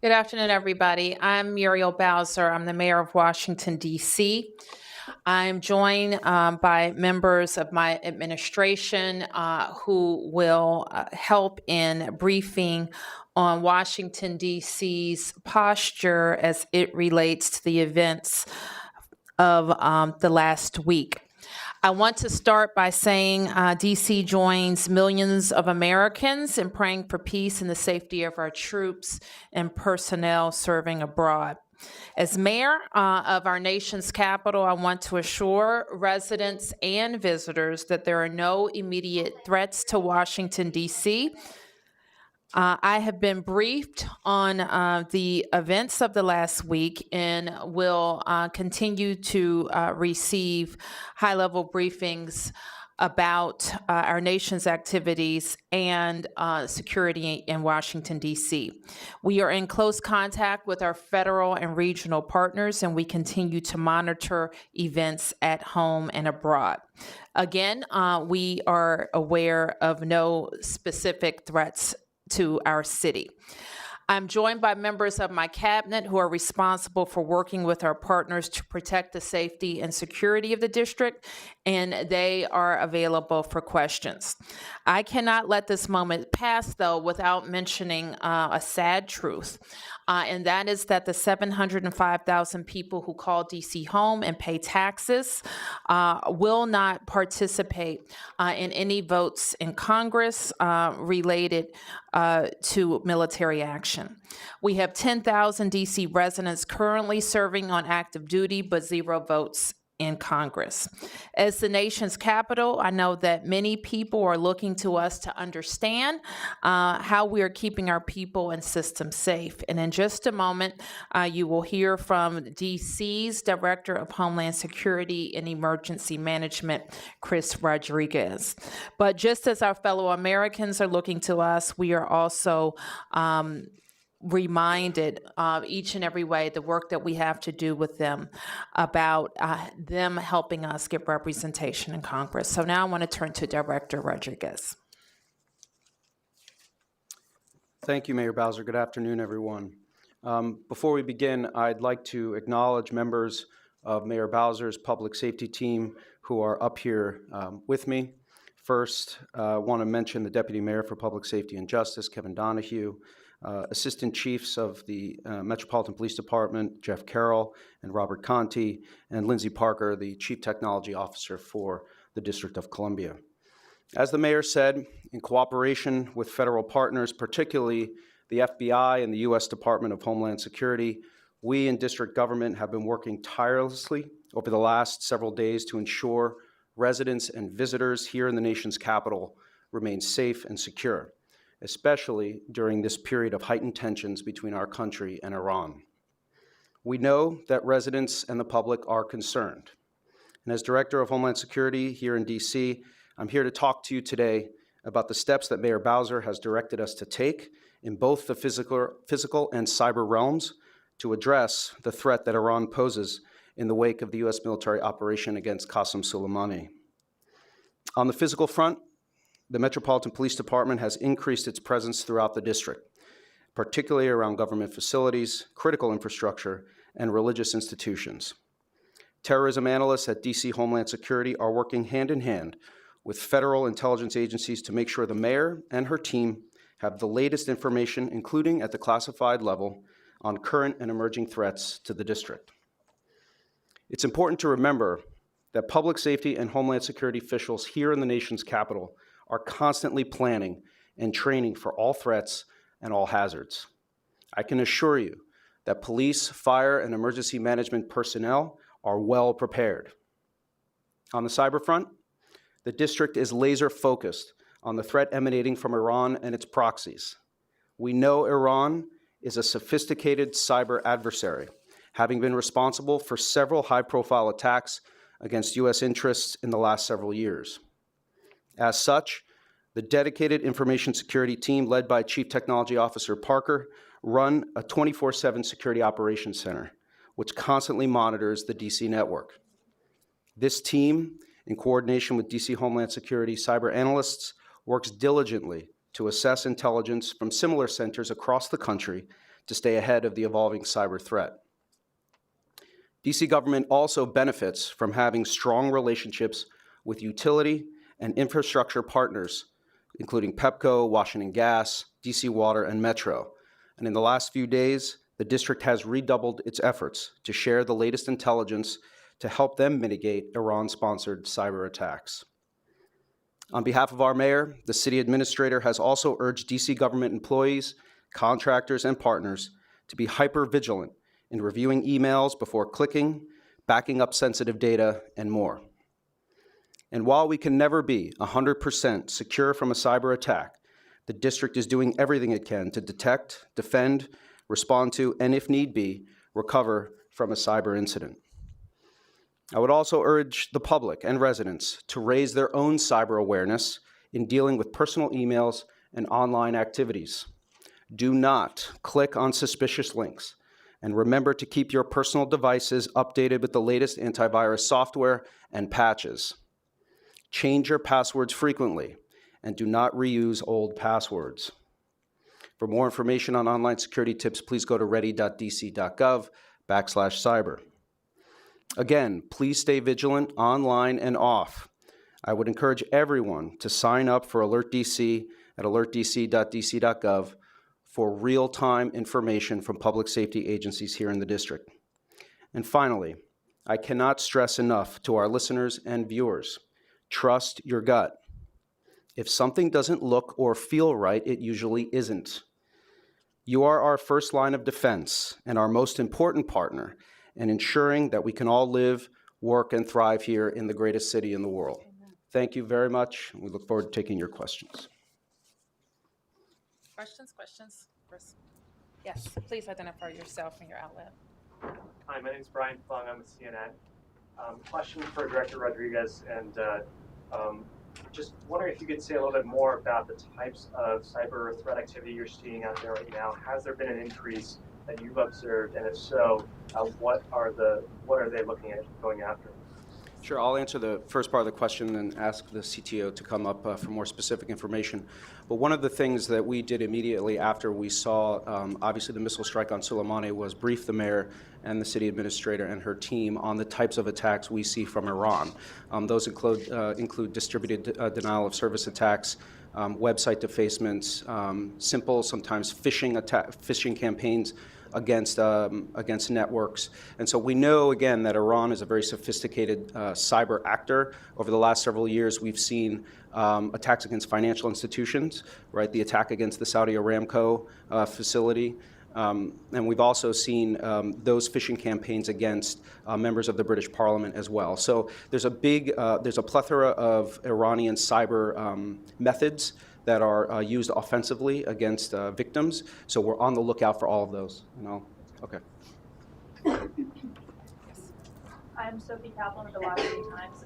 Good afternoon, everybody. I'm Muriel Bowser. I'm the mayor of Washington, D.C. I'm joined by members of my administration who will help in briefing on Washington, D.C.'s posture as it relates to the events of the last week. I want to start by saying DC joins millions of Americans in praying for peace and the safety of our troops and personnel serving abroad. As mayor of our nation's capital, I want to assure residents and visitors that there are no immediate threats to Washington, D.C. I have been briefed on the events of the last week and will continue to receive high-level briefings about our nation's activities and security in Washington, D.C. We are in close contact with our federal and regional partners, and we continue to monitor events at home and abroad. Again, we are aware of no specific threats to our city. I'm joined by members of my cabinet who are responsible for working with our partners to protect the safety and security of the district, and they are available for questions. I cannot let this moment pass, though, without mentioning a sad truth, and that is that the 705,000 people who call DC home and pay taxes will not participate in any votes in Congress related to military action. We have 10,000 DC residents currently serving on active duty, but 0 votes in Congress. As the nation's capital, I know that many people are looking to us to understand how we are keeping our people and systems safe. And in just a moment, you will hear from DC's Director of Homeland Security and Emergency Management, Chris Rodriguez. But just as our fellow Americans are looking to us, we are also reminded each and every way the work that we have to do with them about them helping us get representation in Congress. So now I want to turn to Director Rodriguez. Thank you, Mayor Bowser. Good afternoon, everyone. Before we begin, I'd like to acknowledge members of Mayor Bowser's public safety team who are up here with me. First, I want to mention the Deputy Mayor for Public Safety and Justice, Kevin Donahue, Assistant Chiefs of the Metropolitan Police Department, Jeff Carroll and Robert Conti, and Lindsey Parker, the Chief Technology Officer for the District of Columbia. As the Mayor said, in cooperation with federal partners, particularly the FBI and the U.S. Department of Homeland Security, we in district government have been working tirelessly over the last several days to ensure residents and visitors here in the nation's capital remain safe and secure, especially during this period of heightened tensions between our country and Iran. We know that residents and the public are concerned. And as Director of Homeland Security here in DC, I'm here to talk to you today about the steps that Mayor Bowser has directed us to take in both the physical and cyber realms to address the threat that Iran poses in the wake of the U.S. military operation against Qasem Soleimani. On the physical front, the Metropolitan Police Department has increased its presence throughout the district, particularly around government facilities, critical infrastructure, and religious institutions. Terrorism analysts at DC Homeland Security are working hand in hand with federal intelligence agencies to make sure the mayor and her team have the latest information, including at the classified level, on current and emerging threats to the district. It's important to remember that public safety and Homeland Security officials here in the nation's capital are constantly planning and training for all threats and all hazards. I can assure you that police, fire, and emergency management personnel are well prepared. On the cyber front, the district is laser focused on the threat emanating from Iran and its proxies. We know Iran is a sophisticated cyber adversary, having been responsible for several high-profile attacks against U.S. interests in the last several years. As such, the dedicated information security team led by Chief Technology Officer Parker run a 24/7 security operations center, which constantly monitors the DC network. This team, in coordination with DC Homeland Security cyber analysts, works diligently to assess intelligence from similar centers across the country to stay ahead of the evolving cyber threat. DC government also benefits from having strong relationships with utility and infrastructure partners, including Pepco, Washington Gas, DC Water, and Metro. And in the last few days, the district has redoubled its efforts to share the latest intelligence to help them mitigate Iran-sponsored cyber attacks. On behalf of our mayor, the city administrator has also urged DC government employees, contractors, and partners to be hyper-vigilant in reviewing emails before clicking, backing up sensitive data, and more. And while we can never be 100% secure from a cyber attack, the district is doing everything it can to detect, defend, respond to, and if need be, recover from a cyber incident. I would also urge the public and residents to raise their own cyber awareness in dealing with personal emails and online activities. Do not click on suspicious links, and remember to keep your personal devices updated with the latest antivirus software and patches. Change your passwords frequently, and do not reuse old passwords. For more information on online security tips, please go to ready.dc.gov/cyber. Again, please stay vigilant online and off. I would encourage everyone to sign up for Alert DC at alertdc.dc.gov for real-time information from public safety agencies here in the district. And finally, I cannot stress enough to our listeners and viewers, trust your gut. If something doesn't look or feel right, it usually isn't. You are our first line of defense and our most important partner in ensuring that we can all live, work, and thrive here in the greatest city in the world. Amen. Thank you very much. We look forward to taking your questions. Questions? Chris? Yes, please identify yourself and your outlet. Hi, my name is Brian Fung. I'm with CNN. Question for Director Rodriguez, and just wondering if you could say a little bit more about the types of cyber threat activity you're seeing out there right now. Has there been an increase that you've observed, and if so, what are they looking at going after? Sure, I'll answer the first part of the question and ask the CTO to come up for more specific information. But one of the things that we did immediately after we saw, obviously, the missile strike on Soleimani was brief the mayor and the city administrator and her team on the types of attacks we see from Iran. Those include distributed denial of service attacks, website defacements, simple, sometimes phishing campaigns against networks. And so we know, again, that Iran is a very sophisticated cyber actor. Over the last several years, we've seen attacks against financial institutions, right? The attack against the Saudi Aramco facility. And we've also seen those phishing campaigns against members of the British Parliament as well. So there's a plethora of Iranian cyber methods that are used offensively against victims. So we're on the lookout for all of those. Okay. I'm Sophie Kaplan with the Washington Times.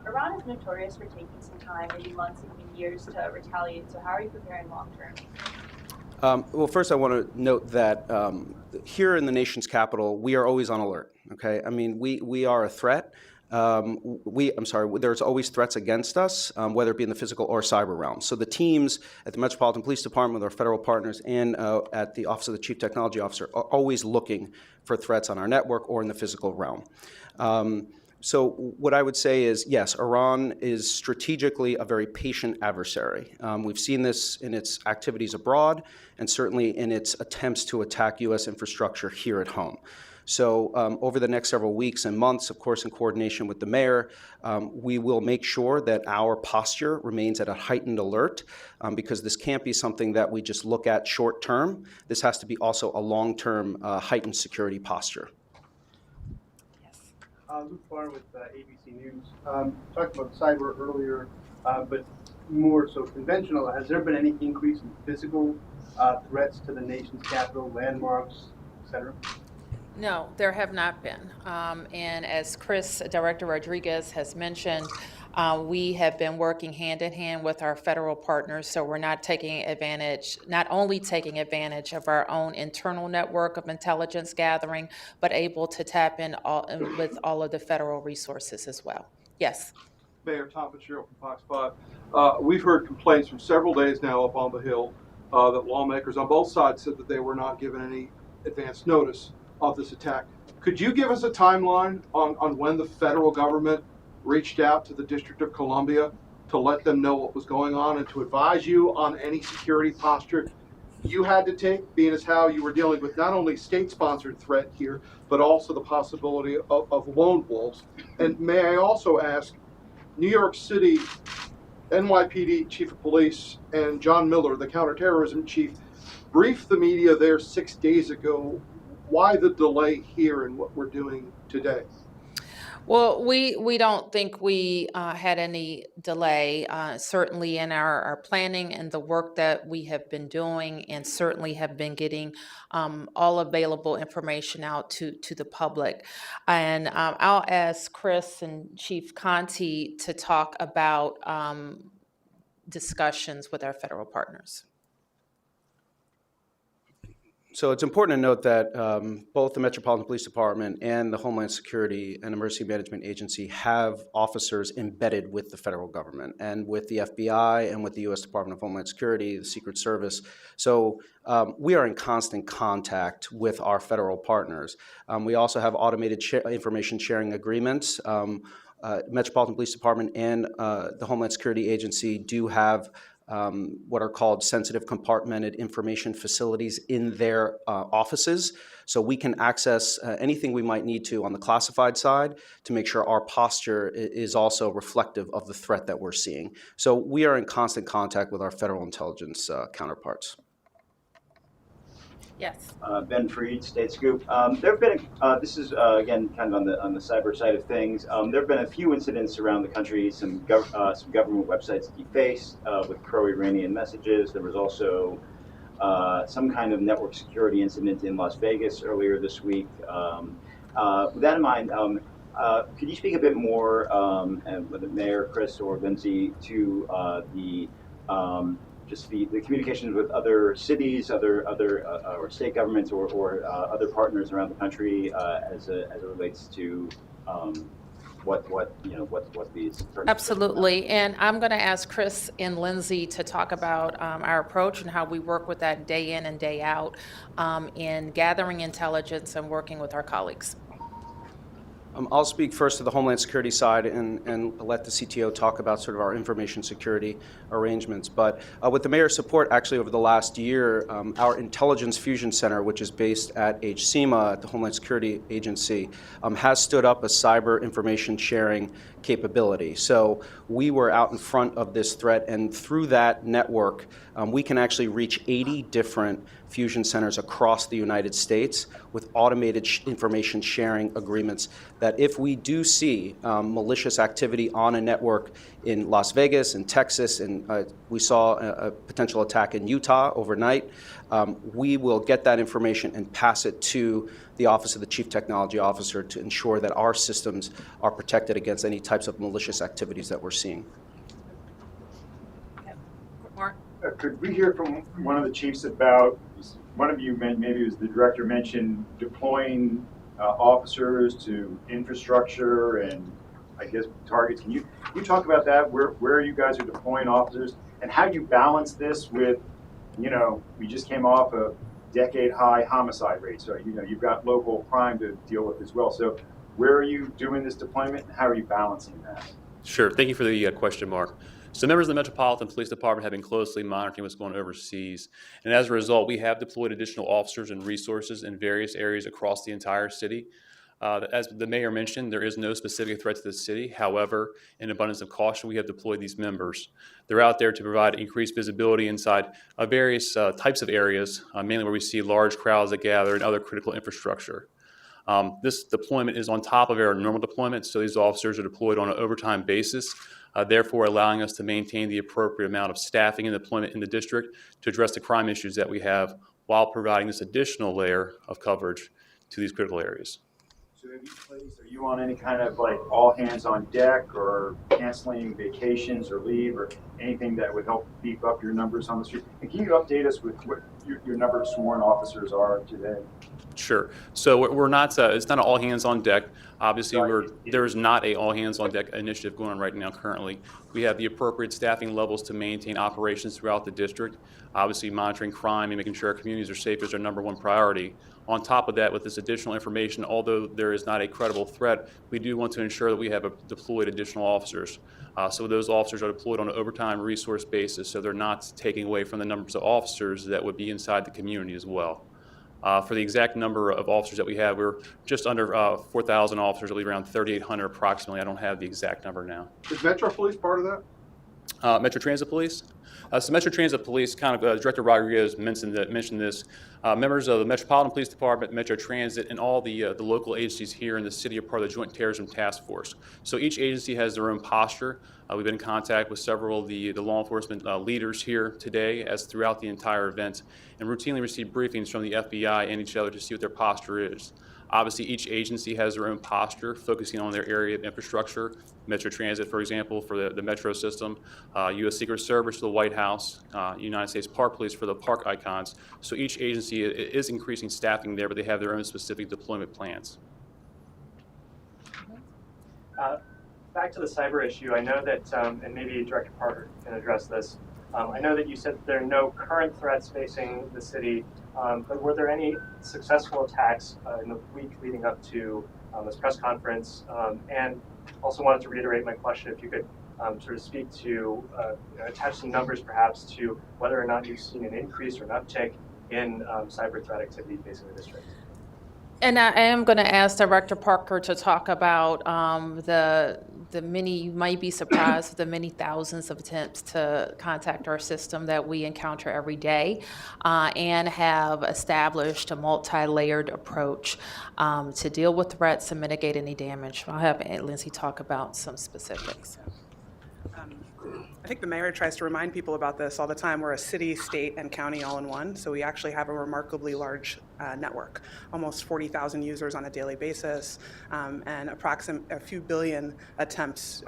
Iran is notorious for taking some time, maybe months, even years, to retaliate. So how are you preparing long term? Well, first I want to note that here in the nation's capital, we are always on alert. Okay, I mean we are a threat. There's always threats against us, whether it be in the physical or cyber realm. So the teams at the Metropolitan Police Department with our federal partners and at the Office of the Chief Technology Officer are always looking for threats on our network or in the physical realm. So what I would say is, yes, Iran is strategically a very patient adversary. We've seen this in its activities abroad and certainly in its attempts to attack U.S. infrastructure here at home. So over the next several weeks and months, of course, in coordination with the mayor, we will make sure that our posture remains at a heightened alert because this can't be something that we just look at short term. This has to be also a long-term heightened security posture. Luke Barr with ABC News. Talked about cyber earlier, but more so conventional. Has there been any increase in physical threats to the nation's capital, landmarks, et cetera? No, there have not been. And as Director Rodriguez has mentioned, we have been working hand in hand with our federal partners, so we're not only taking advantage of our own internal network of intelligence gathering, but able to tap in with all of the federal resources as well. Yes. Mayor Tom Fitzgerald from Fox 5. We've heard complaints from several days now up on the Hill that lawmakers on both sides said that they were not given any advance notice of this attack. Could you give us a timeline on when the federal government reached out to the District of Columbia to let them know what was going on and to advise you on any security posture you had to take, being as how you were dealing with not only state-sponsored threat here, but also the possibility of lone wolves? And may I also ask, New York City NYPD Chief of Police and John Miller, the counterterrorism chief, briefed the media there 6 days ago. Why the delay here in what we're doing today? Well, we don't think we had any delay, certainly in our planning and the work that we have been doing, and certainly have been getting all available information out to the public. And I'll ask Chris and Chief Conti to talk about discussions with our federal partners. So it's important to note that both the Metropolitan Police Department and the Homeland Security and Emergency Management Agency have officers embedded with the federal government and with the FBI and with the U.S. Department of Homeland Security, the Secret Service. So we are in constant contact with our federal partners. We also have automated information sharing agreements. Metropolitan Police Department and the Homeland Security Agency do have what are called sensitive compartmented information facilities in their offices. So we can access anything we might need to on the classified side to make sure our posture is also reflective of the threat that we're seeing. So we are in constant contact with our federal intelligence counterparts. Yes. Ben Freed, State Scoop. There have been, this is again kind of on the cyber side of things. There have been a few incidents around the country, some government websites defaced with pro-Iranian messages. There was also some kind of network security incident in Las Vegas earlier this week. With that in mind, could you speak a bit more, whether Mayor, Chris, or Lindsay, to just the communications with other cities, or state governments, or other partners around the country as it relates to what these. Absolutely, and I'm going to ask Chris and Lindsay to talk about our approach and how we work with that day in and day out in gathering intelligence and working with our colleagues. I'll speak first to the Homeland Security side and let the CTO talk about sort of our information security arrangements. But with the mayor's support, actually over the last year, our Intelligence Fusion Center, which is based at HCMA at the Homeland Security Agency, has stood up a cyber information sharing capability. So we were out in front of this threat, and through that network, we can actually reach 80 different fusion centers across the United States with automated information sharing agreements that if we do see malicious activity on a network in Las Vegas and Texas, and we saw a potential attack in Utah overnight, we will get that information and pass it to the Office of the Chief Technology Officer to ensure that our systems are protected against any types of malicious activities that we're seeing. Mark? Could we hear from one of the chiefs about, one of you, maybe it was the director, mentioned deploying officers to infrastructure and I guess targets. Can you talk about that? Where you guys are deploying officers and how you balance this with, we just came off a decade high homicide rate. So, you've got local crime to deal with as well. So where are you doing this deployment and how are you balancing that? Sure. Thank you for the question, Mark. So members of the Metropolitan Police Department have been closely monitoring what's going on overseas. And as a result, we have deployed additional officers and resources in various areas across the entire city. As the mayor mentioned, there is no specific threat to the city. However, in abundance of caution, we have deployed these members. They're out there to provide increased visibility inside various types of areas, mainly where we see large crowds that gather and other critical infrastructure. This deployment is on top of our normal deployment, so these officers are deployed on an overtime basis, therefore allowing us to maintain the appropriate amount of staffing and deployment in the district to address the crime issues that we have while providing this additional layer of coverage to these critical areas. So are you on any kind of like all hands on deck or canceling vacations or leave or anything that would help beef up your numbers on the street? And can you update us with your number of sworn officers are today? Sure. So we're not, it's not an all hands on deck. Obviously, Right. there's not a all hands on deck initiative going on right now currently. We have the appropriate staffing levels to maintain operations throughout the district. Obviously, monitoring crime and making sure our communities are safe is our number one priority. On top of that, with this additional information, although there is not a credible threat, we do want to ensure that we have deployed additional officers. So those officers are deployed on an overtime resource basis, so they're not taking away from the numbers of officers that would be inside the community as well. For the exact number of officers that we have, we're just under 4,000 officers, I believe around 3,800 approximately. I don't have the exact number now. Is Metro Police part of that? Metro Transit Police. So Metro Transit Police, kind of Director Rodriguez mentioned this. Members of the Metropolitan Police Department, Metro Transit, and all the local agencies here in the city are part of the Joint Terrorism Task Force. So each agency has their own posture. We've been in contact with several of the law enforcement leaders here today as throughout the entire event, and routinely receive briefings from the FBI and each other to see what their posture is. Obviously, each agency has their own posture, focusing on their area of infrastructure. Metro Transit, for example, for the metro system, U.S. Secret Service for the White House, United States Park Police for the park icons. So each agency is increasing staffing there, but they have their own specific deployment plans. Back to the cyber issue, I know that, and maybe Director Parker can address this, I know that you said there are no current threats facing the city, but were there any successful attacks in the week leading up to this press conference? And also wanted to reiterate my question, if you could sort of speak to, attach some numbers perhaps to whether or not you've seen an increase or an uptick in cyber threat activity facing the district. And I am going to ask Director Parker to talk about the many, you might be surprised with the many thousands of attempts to contact our system that we encounter every day, and have established a multi-layered approach to deal with threats and mitigate any damage. I'll have Lindsay talk about some specifics. I think the mayor tries to remind people about this all the time. We're a city, state, and county all in one, so we actually have a remarkably large network, almost 40,000 users on a daily basis, and a few billion attempts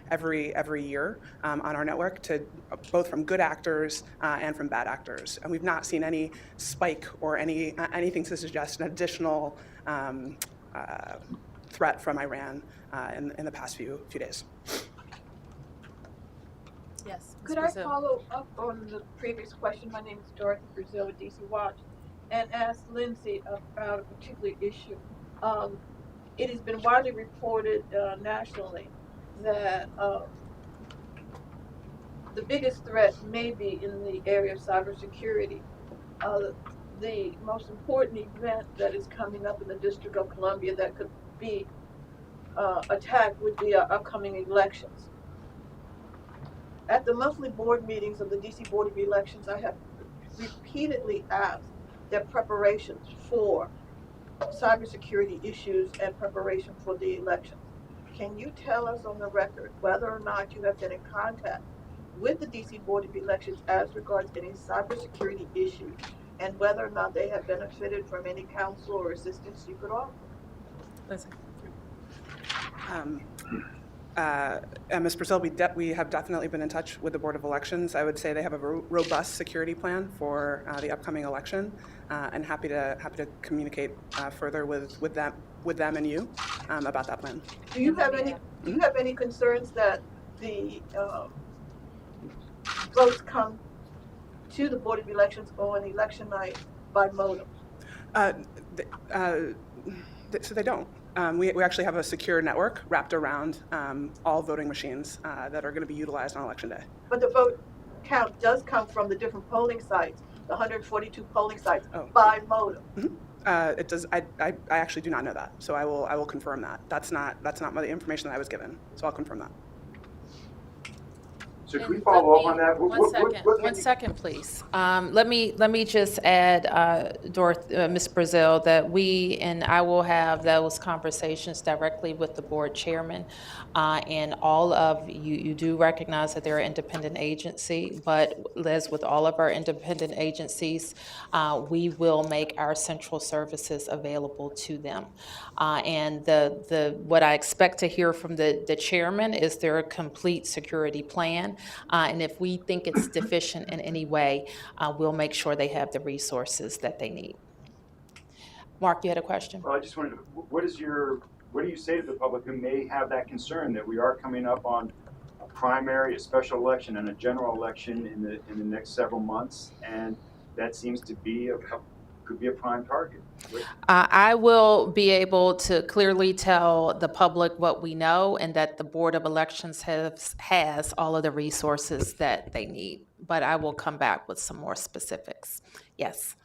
every year on our network, to both from good actors and from bad actors. And we've not seen any spike or anything to suggest an additional threat from Iran in the past few days. Yes. Could I follow up on the previous question? My name is Dorothy Brazil with DC Watch, and ask Lindsay about a particular issue. It has been widely reported nationally that the biggest threat may be in the area of cybersecurity. The most important event that is coming up in the District of Columbia that could be attacked would be our upcoming elections. At the monthly board meetings of the DC Board of Elections, I have repeatedly asked their preparations for cybersecurity issues and preparation for the elections. Can you tell us on the record whether or not you have been in contact with the DC Board of Elections as regards any cybersecurity issues, and whether or not they have benefited from any counsel or assistance you could offer? Listen. Ms. Brazil, we have definitely been in touch with the Board of Elections. I would say they have a robust security plan for the upcoming election, and happy to communicate further with them and you about that plan. Do you have any concerns that the votes come to the Board of Elections on election night by modem? So they don't. We actually have a secure network wrapped around all voting machines that are going to be utilized on Election Day. But the vote count does come from the different polling sites, the 142 polling sites, by modem. Mm-hmm. It does. I actually do not know that, so I will confirm that. That's not the information that I was given, so I'll confirm that. So can we follow up on that? One second, please. Let me just add, Ms. Brazil, that we and I will have those conversations directly with the board chairman, and all of you do recognize that they're an independent agency, but as with all of our independent agencies, we will make our central services available to them. And what I expect to hear from the chairman is their complete security plan. And if we think it's deficient in any way, we'll make sure they have the resources that they need. Mark, you had a question? Well, I just wanted to, what do you say to the public who may have that concern that we are coming up on a primary, a special election, and a general election in the next several months, and that seems to be could be a prime target? I will be able to clearly tell the public what we know, and that the Board of Elections has all of the resources that they need. But I will come back with some more specifics. Yes.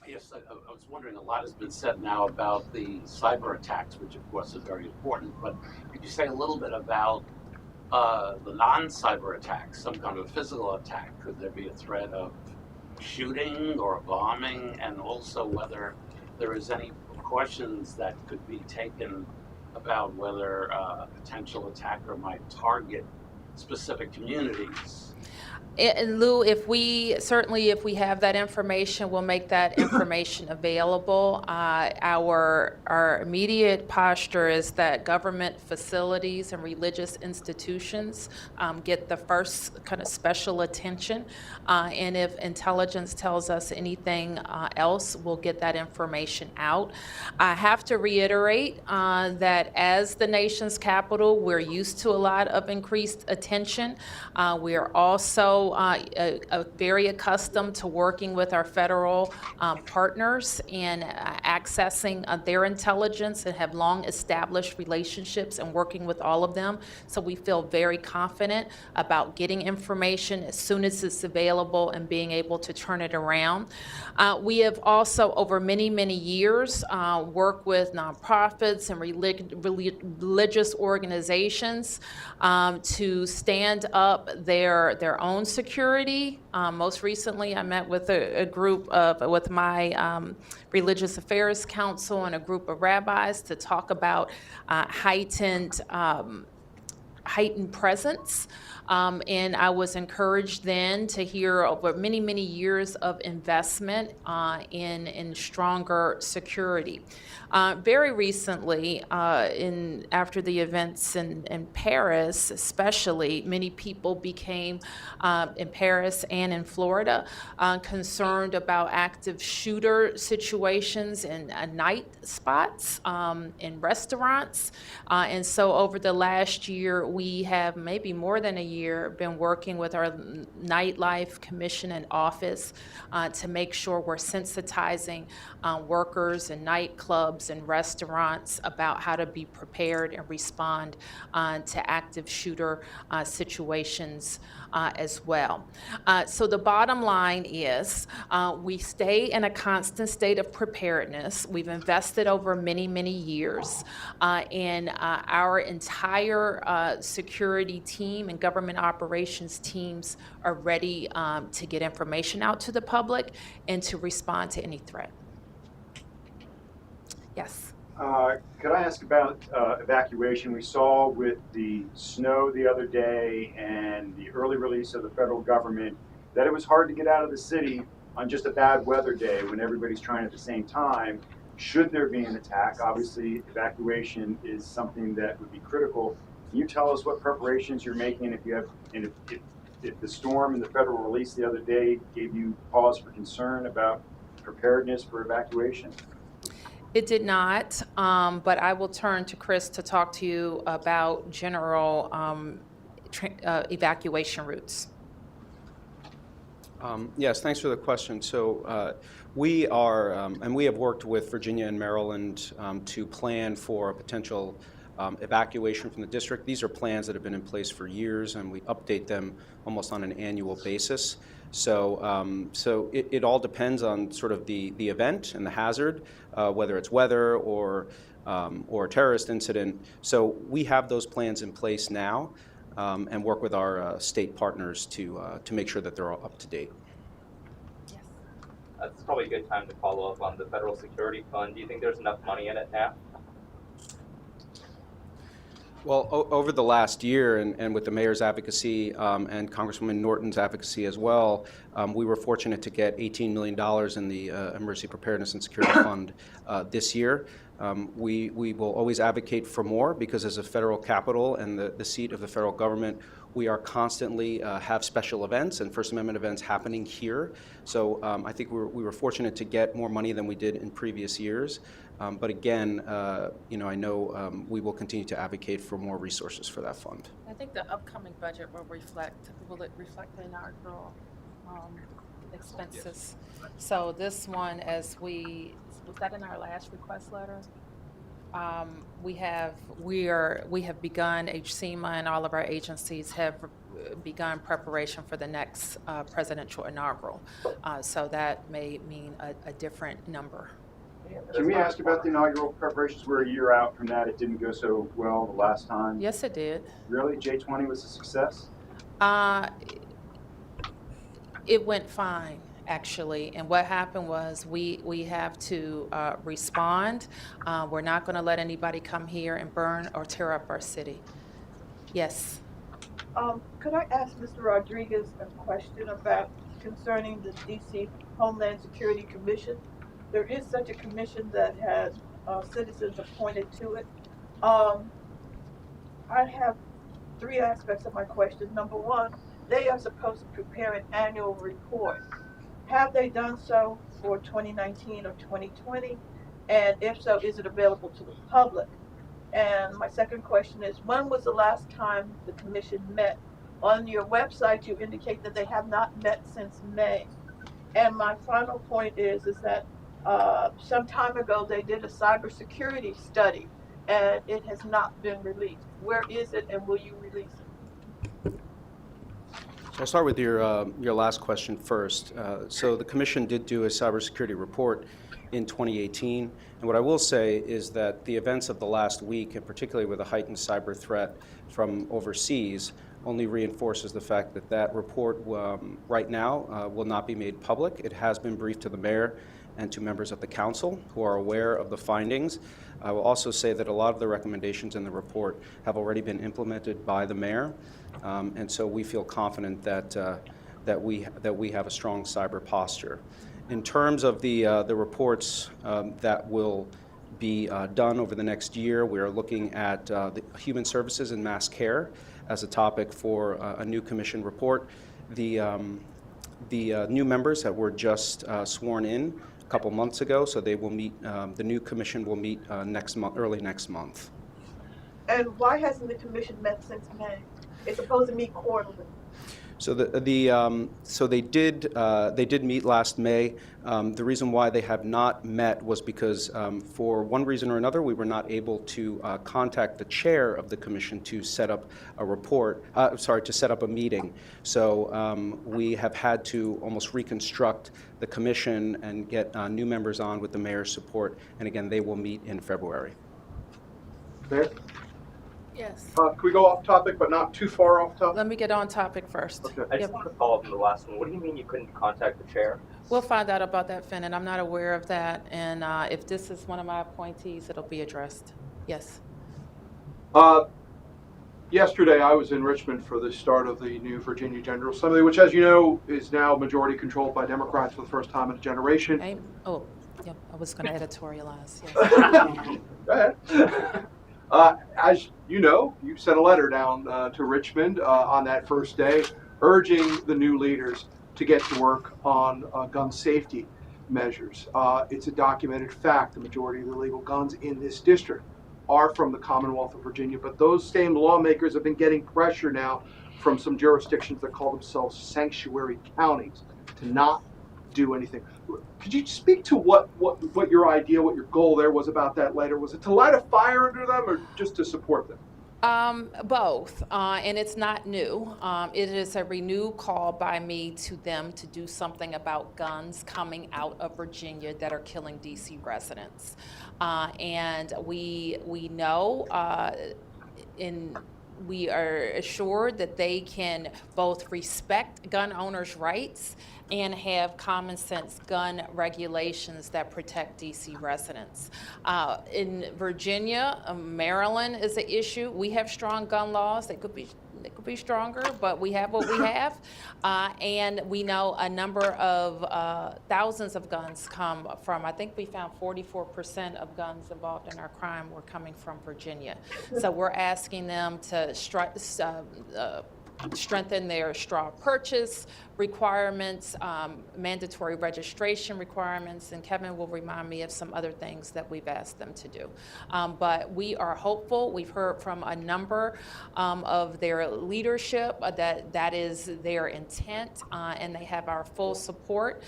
Yes, I was wondering, a lot has been said now about the cyber attacks, which of course is very important, but could you say a little bit about the non-cyber attacks, some kind of a physical attack? Could there be a threat of shooting or a bombing, and also whether there is any precautions that could be taken about whether a potential attacker might target specific communities? And Lou, if we have that information, we'll make that information available. Our immediate posture is that government facilities and religious institutions get the first kind of special attention. And if intelligence tells us anything else, we'll get that information out. I have to reiterate that as the nation's capital, we're used to a lot of increased attention. We are also very accustomed to working with our federal partners and accessing their intelligence, and have long established relationships and working with all of them. So we feel very confident about getting information as soon as it's available and being able to turn it around. We have also, over many, many years, worked with nonprofits and religious organizations to stand up their own security. Most recently, I met with a group with my Religious Affairs Council and a group of rabbis to talk about heightened presence. And I was encouraged then to hear over many, many years of investment in stronger security. Very recently, after the events in Paris, especially, many people became, in Paris and in Florida, concerned about active shooter situations in night spots, in restaurants. And so over the last year, we have, maybe more than a year, been working with our Nightlife Commission and office to make sure we're sensitizing workers in nightclubs and restaurants about how to be prepared and respond to active shooter situations as well. So the bottom line is we stay in a constant state of preparedness. We've invested over many, many years, and our entire security team and government operations teams are ready to get information out to the public and to respond to any threat. Yes. Could I ask about evacuation? We saw with the snow the other day and the early release of the federal government that it was hard to get out of the city on just a bad weather day when everybody's trying at the same time. Should there be an attack, obviously evacuation is something that would be critical. Can you tell us what preparations you're making if the storm and the federal release the other day gave you pause for concern about preparedness for evacuation? It did not, but I will turn to Chris to talk to you about general evacuation routes. Yes, thanks for the question. So we are, and we have worked with Virginia and Maryland to plan for a potential evacuation from the district. These are plans that have been in place for years, and we update them almost on an annual basis. So, it all depends on sort of the event and the hazard, whether it's weather or a terrorist incident. So we have those plans in place now, and work with our state partners to make sure that they're all up to date. Yes. It's probably a good time to follow up on the Federal Security Fund. Do you think there's enough money in it now? Well, over the last year, and with the mayor's advocacy and Congresswoman Norton's advocacy as well, We were fortunate to get $18 million in the Emergency Preparedness and Security Fund this year. We will always advocate for more because as a federal capital and the seat of the federal government, we are constantly have special events and First Amendment events happening here. So I think we were fortunate to get more money than we did in previous years. But again, I know we will continue to advocate for more resources for that fund. I think the upcoming budget will it reflect the inaugural expenses? Yes. So this one, was that in our last request letter? We have begun, HCMA and all of our agencies have begun preparation for the next presidential inaugural. So that may mean a different number. Can we ask about the inaugural preparations? We're a year out from that. It didn't go so well the last time. Yes, it did. Really? J20 was a success? It went fine, actually. And what happened was we have to respond. We're not going to let anybody come here and burn or tear up our city. Yes. Could I ask Mr. Rodriguez a question concerning the DC Homeland Security Commission? There is such a commission that has citizens appointed to it. I have three aspects of my question. Number one, they are supposed to prepare an annual report. Have they done so for 2019 or 2020? And if so, is it available to the public? And my second question is, when was the last time the commission met? On your website, you indicate that they have not met since May. And my final point is that some time ago they did a cybersecurity study and it has not been released. Where is it and will you release it? So I'll start with your last question first. So the Commission did do a cybersecurity report in 2018, and what I will say is that the events of the last week, and particularly with a heightened cyber threat from overseas, only reinforces the fact that that report right now will not be made public. It has been briefed to the mayor and to members of the council who are aware of the findings. I will also say that a lot of the recommendations in the report have already been implemented by the mayor, and so we feel confident that we have a strong cyber posture. In terms of the reports that will be done over the next year, we are looking at the human services and mass care as a topic for a new commission report. The new members that were just sworn in a couple months ago, so they will meet. The new commission will meet next month, early next month. And why hasn't the commission met since May? It's supposed to meet quarterly. So so they did meet last May. The reason why they have not met was because for one reason or another we were not able to contact the chair of the commission to set up a to set up a meeting. So we have had to almost reconstruct the commission and get new members on with the mayor's support. And again, they will meet in February. Mayor? Yes. Can we go off topic, but not too far off topic? Let me get on topic first. Okay. I just want to follow up on the last one. What do you mean you couldn't contact the chair? We'll find out about that, Finn, and I'm not aware of that. And if this is one of my appointees, it'll be addressed. Yes. Yesterday, I was in Richmond for the start of the new Virginia General Assembly, which, as you know, is now majority controlled by Democrats for the first time in a generation. Yep, I was going to editorialize. Yes. Go ahead. As you know, you sent a letter down to Richmond on that first day, urging the new leaders to get to work on gun safety measures. It's a documented fact the majority of the illegal guns in this district are from the Commonwealth of Virginia, but those same lawmakers have been getting pressure now from some jurisdictions that call themselves sanctuary counties to not do anything. Could you speak to what your idea, what your goal there was about that letter? Was it to light a fire under them or just to support them? Both, and it's not new. It is a renewed call by me to them to do something about guns coming out of Virginia that are killing DC residents. And we know we are assured that they can both respect gun owners' rights and have common sense gun regulations that protect DC residents. In Virginia, Maryland is an issue. We have strong gun laws. They could be it could be stronger, but we have what we have. And we know a number of thousands of guns come from, I think we found 44% of guns involved in our crime were coming from Virginia. So we're asking them to strengthen their straw purchase requirements, mandatory registration requirements, and Kevin will remind me of some other things that we've asked them to do. But we are hopeful. We've heard from a number of their leadership that is their intent, and they have our full support.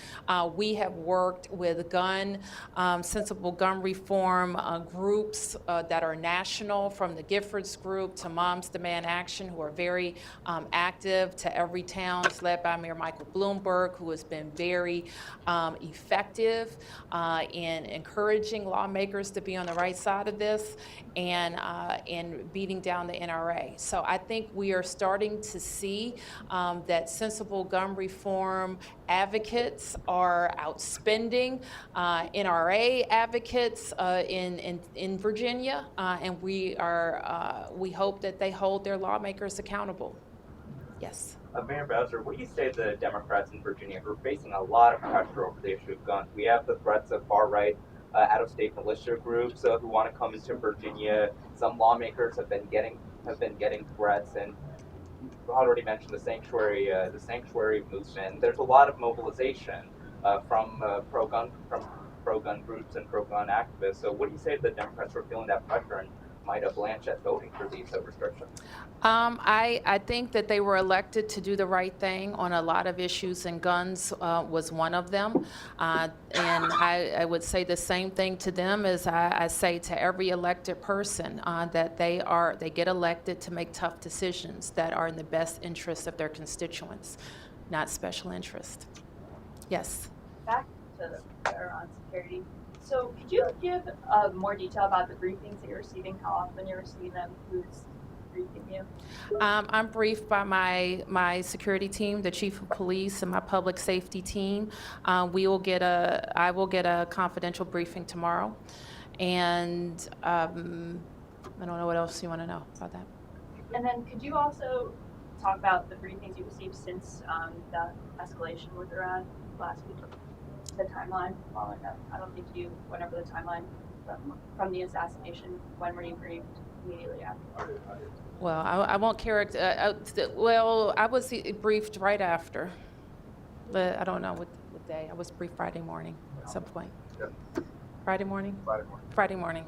We have worked with sensible gun reform groups that are national, from the Giffords Group to Moms Demand Action, who are very active, to Every Town, led by Mayor Michael Bloomberg, who has been very effective in encouraging lawmakers to be on the right side of this and beating down the NRA. So I think we are starting to see that sensible gun reform advocates are outspending NRA advocates in Virginia, and we hope that they hold their lawmakers accountable. Yes. Mayor Bowser, what do you say to the Democrats in Virginia who are facing a lot of pressure over the issue of guns? We have the threats of far-right out-of-state militia groups who want to come into Virginia. Some lawmakers have been getting threats, and you already mentioned the sanctuary movement. There's a lot of mobilization from pro-gun groups and pro-gun activists. So what do you say to the Democrats who are feeling that pressure and might have Blanchett voting for these restrictions? I think that they were elected to do the right thing on a lot of issues, and guns was one of them. And I would say the same thing to them as I say to every elected person, that they get elected to make tough decisions that are in the best interest of their constituents, not special interest. Yes. Back to the Iran security. So could you give more detail about the briefings that you're receiving, how often you're receiving them, who's briefing you? I'm briefed by my security team, the chief of police, and my public safety team. I will get a confidential briefing tomorrow. And I don't know what else you want to know about that. And then could you also talk about the briefings you received since the escalation with Iran last week? The timeline following up. I don't think you went over the timeline from the assassination. When were you briefed? Immediately after? Well, I won't character. Well, I was briefed right after. But I don't know what day. I was briefed Friday morning at some point. Yeah. Friday morning? Friday morning.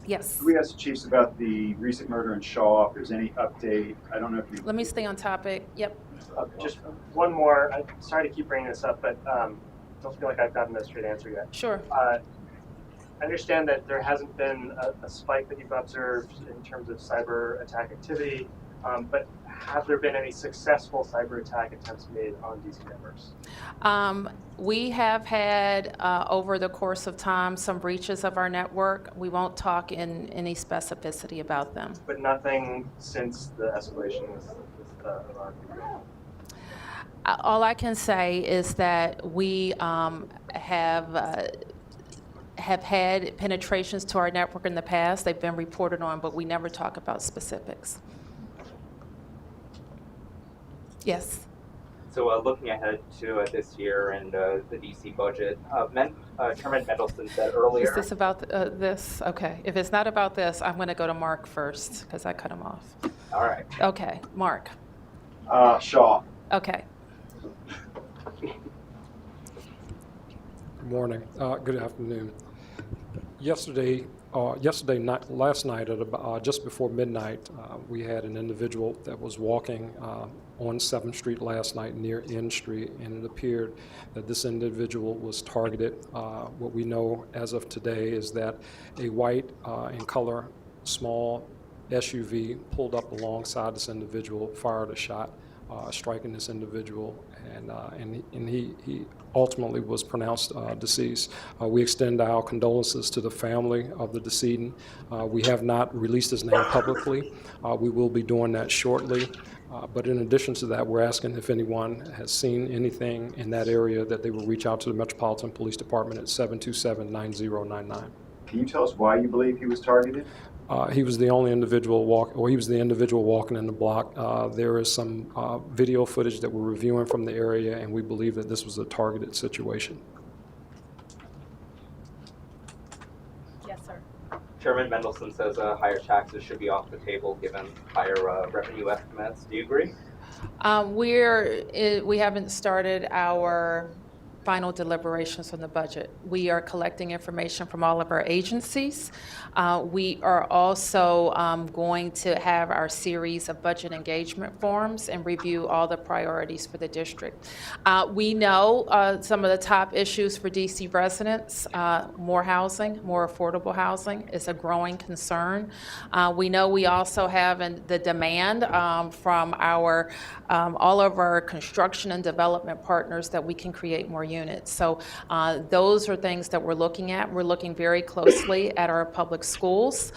Yes. We asked the chiefs about the recent murder in Shaw. If there's any update, I don't know if you. Let me stay on topic. Yep. Just one more. I'm sorry to keep bringing this up, but don't feel like I've gotten a straight answer yet. Sure. I understand that there hasn't been a spike that you've observed in terms of cyber attack activity, but have there been any successful cyber attack attempts made on DC networks? We have had, over the course of time, some breaches of our network. We won't talk in any specificity about them. But nothing since the escalation with Iran? All I can say is that we have had penetrations to our network in the past. They've been reported on, but we never talk about specifics. Yes. So looking ahead to this year and the DC budget, Chairman Mendelson said earlier. Is this about this? Okay. If it's not about this, I'm going to go to Mark first because I cut him off. All right. Okay. Mark. Shaw. Okay. Good morning. Good afternoon. Last night at about just before midnight, we had an individual that was walking on 7th Street last night near N Street, and it appeared that this individual was targeted. What we know as of today is that a white in color small SUV pulled up alongside this individual, fired a shot, striking this individual, and he ultimately was pronounced deceased. We extend our condolences to the family of the decedent. We have not released his name publicly. We will be doing that shortly. But in addition to that, we're asking if anyone has seen anything in that area that they will reach out to the Metropolitan Police Department at 727-9099. Can you tell us why you believe he was targeted? He was the only individual he was the individual walking in the block. There is some video footage that we're reviewing from the area, and we believe that this was a targeted situation. Yes, sir. Chairman Mendelson says higher taxes should be off the table given higher revenue estimates. Do you agree? We haven't started our final deliberations on the budget. We are collecting information from all of our agencies. We are also going to have our series of budget engagement forums and review all the priorities for the district. We know some of the top issues for DC residents. More housing, more affordable housing is a growing concern. We know we also have the demand from our all of our construction and development partners that we can create more units. So those are things that we're looking at. We're looking very closely at our public schools,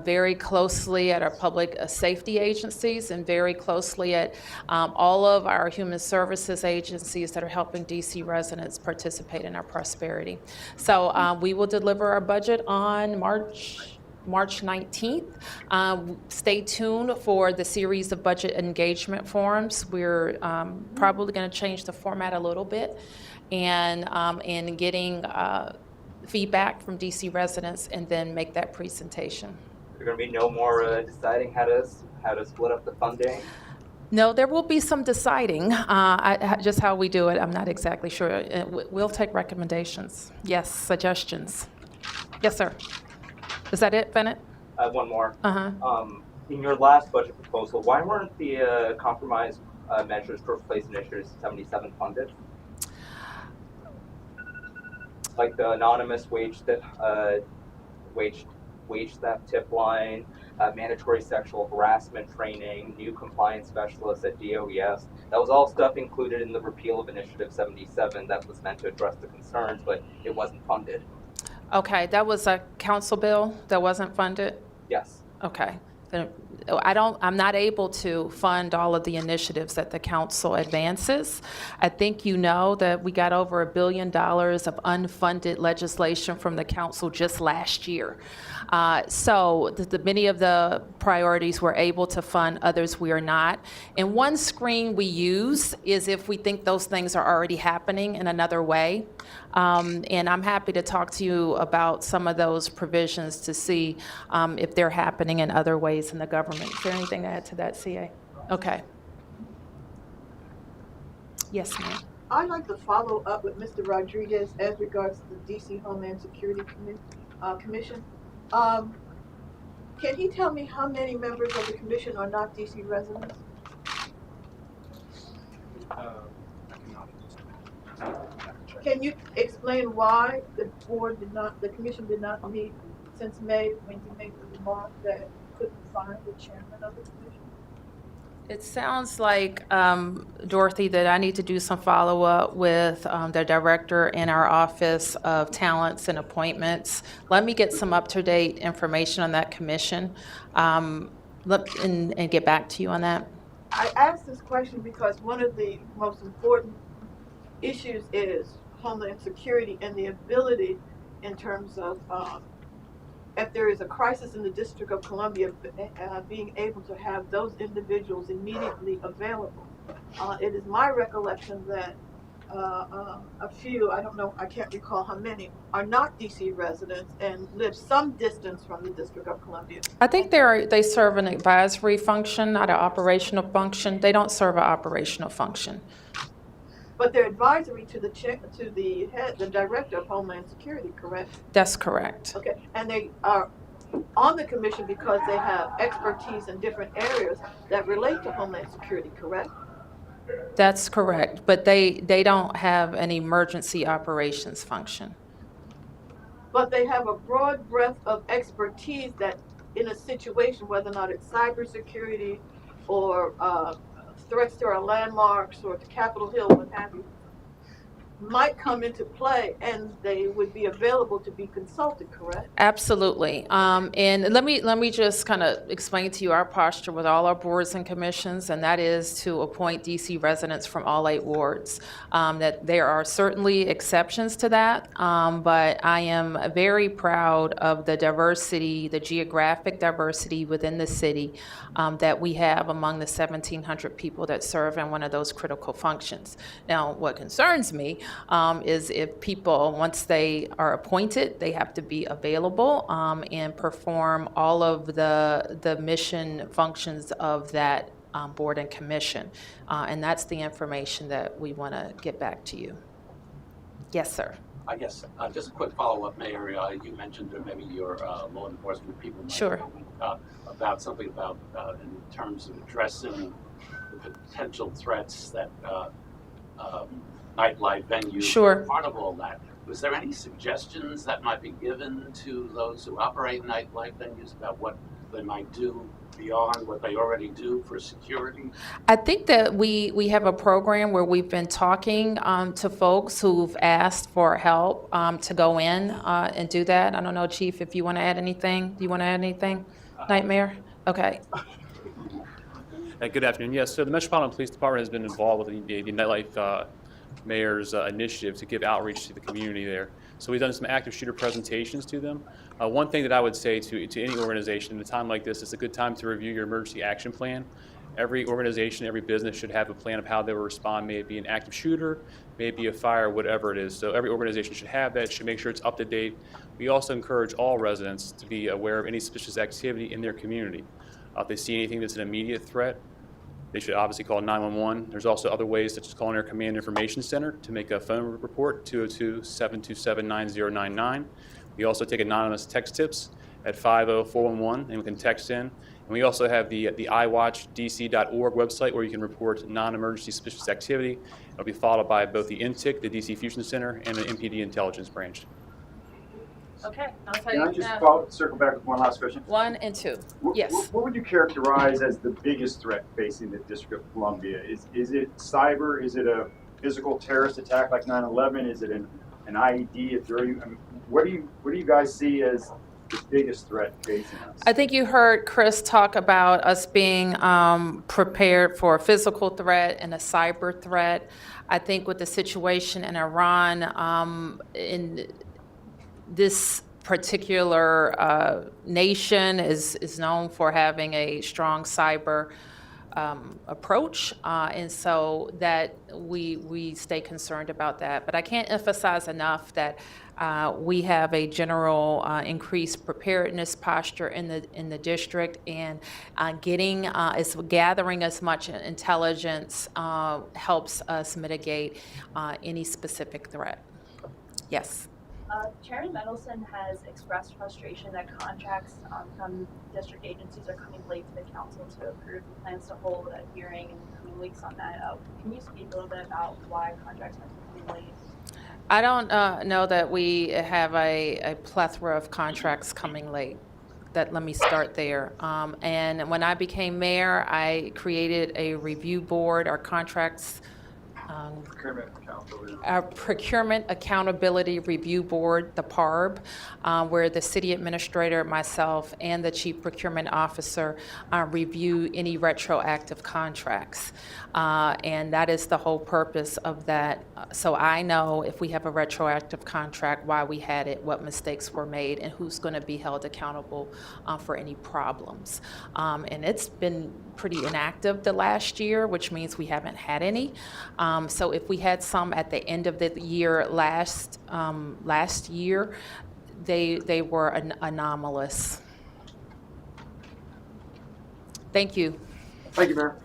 very closely at our public safety agencies, and very closely at all of our human services agencies that are helping DC residents participate in our prosperity. So we will deliver our budget on March 19th. Stay tuned for the series of budget engagement forums. We're probably going to change the format a little bit and getting feedback from DC residents and then make that presentation. There's going to be no more deciding how to split up the funding? No, there will be some deciding. Just how we do it, I'm not exactly sure. We'll take recommendations. Yes, suggestions. Yes, sir. Is that it, Bennett? One more. Uh-huh. In your last budget proposal, why weren't the compromise measures for Place Initiatives 77 funded? Like the anonymous wage theft tip line, mandatory sexual harassment training, new compliance specialists at DOES. That was all stuff included in the repeal of Initiative 77 that was meant to address the concerns, but it wasn't funded. Okay, that was a council bill that wasn't funded? Yes. Okay. Then I'm not able to fund all of the initiatives that the council advances. I think you know that we got over $1 billion of unfunded legislation from the council just last year. So many of the priorities we're able to fund, others we are not. And one screen we use is if we think those things are already happening in another way. And I'm happy to talk to you about some of those provisions to see if they're happening in other ways in the government. Is there anything to add to that, CA? Okay. Yes, ma'am. I'd like to follow up with Mr. Rodriguez as regards to the DC Homeland Security Commission. Can he tell me how many members of the commission are not DC residents? Can you explain why the commission did not meet since May when you made the remark that couldn't find the chairman of the commission? It sounds like, Dorothy, that I need to do some follow-up with the director in our Office of Talents and Appointments. Let me get some up-to-date information on that commission and get back to you on that. I asked this question because one of the most important issues is Homeland Security and the ability in terms of if there is a crisis in the District of Columbia, being able to have those individuals immediately available. It is my recollection that a few, I don't know, I can't recall how many, are not DC residents and live some distance from the District of Columbia. I think they serve an advisory function, not an operational function. They don't serve an operational function. But they're advisory to the director of Homeland Security, correct? That's correct. Okay, and they are on the commission because they have expertise in different areas that relate to Homeland Security, correct? That's correct, but they don't have an emergency operations function. But they have a broad breadth of expertise that in a situation, whether or not it's cybersecurity or threats to our landmarks or to Capitol Hill, what have you, might come into play and they would be available to be consulted, correct? Absolutely. And let me just kind of explain to you our posture with all our boards and commissions, and that is to appoint DC residents from all 8 wards. That there are certainly exceptions to that, but I am very proud of the diversity, the geographic diversity within the city that we have among the 1,700 people that serve in one of those critical functions. Now, what concerns me is if people, once they are appointed, they have to be available and perform all of the mission functions of that board and commission. And that's the information that we want to get back to you. Yes, sir. I guess just a quick follow-up, Mayor. You mentioned that maybe your law enforcement people might Sure. About something about in terms of addressing the potential threats that nightlife venues Sure. are part of all that. Was there any suggestions that might be given to those who operate nightlife venues about what they might do beyond what they already do for security? I think that we have a program where we've been talking to folks who've asked for help to go in and do that. I don't know, Chief, if you want to add anything. Do you want to add anything? Nightmare? Okay. Good afternoon. Yes, so the Metropolitan Police Department has been involved with the Nightlife Mayor's initiative to give outreach to the community there. So we've done some active shooter presentations to them. One thing that I would say to any organization in a time like this, it's a good time to review your emergency action plan. Every organization, every business should have a plan of how they will respond, may it be an active shooter, may it be a fire, whatever it is. So every organization should have that, should make sure it's up to date. We also encourage all residents to be aware of any suspicious activity in their community. If they see anything that's an immediate threat, they should obviously call 911. There's also other ways, such as calling our Command Information Center to make a phone report, 202-727-9099. We also take anonymous text tips at 50411, and we can text in. And we also have the iWatchDC.org website where you can report non-emergency suspicious activity. It'll be followed by both the INTIC, the DC Fusion Center, and the MPD Intelligence Branch. Okay, I'll tell Can I you just now. circle back with one last question? 1 and 2. Yes. What would you characterize as the biggest threat facing the District of Columbia? Is it cyber? Is it a physical terrorist attack like 9/11? Is it an IED? What do you guys see as the biggest threat facing us? I think you heard Chris talk about us being prepared for a physical threat and a cyber threat. I think with the situation in Iran, in this particular nation is known for having a strong cyber approach, and so that we stay concerned about that. But I can't emphasize enough that we have a general increased preparedness posture in the district, and gathering as much intelligence helps us mitigate any specific threat. Yes. Chairman Mendelson has expressed frustration that contracts from district agencies are coming late to the council to approve and plans to hold a hearing in the coming weeks on that. Can you speak a little bit about why contracts are coming late? I don't know that we have a plethora of contracts coming late. Let me start there. And when I became mayor, I created a review board. Our contracts our Procurement Accountability Review Board, the PARB, where the city administrator, myself, and the chief procurement officer review any retroactive contracts. And that is the whole purpose of that. So I know if we have a retroactive contract, why we had it, what mistakes were made, and who's going to be held accountable for any problems. And it's been pretty inactive the last year, which means we haven't had any. So if we had some at the end of the year last year, they were anomalous. Thank you. Thank you, Mayor.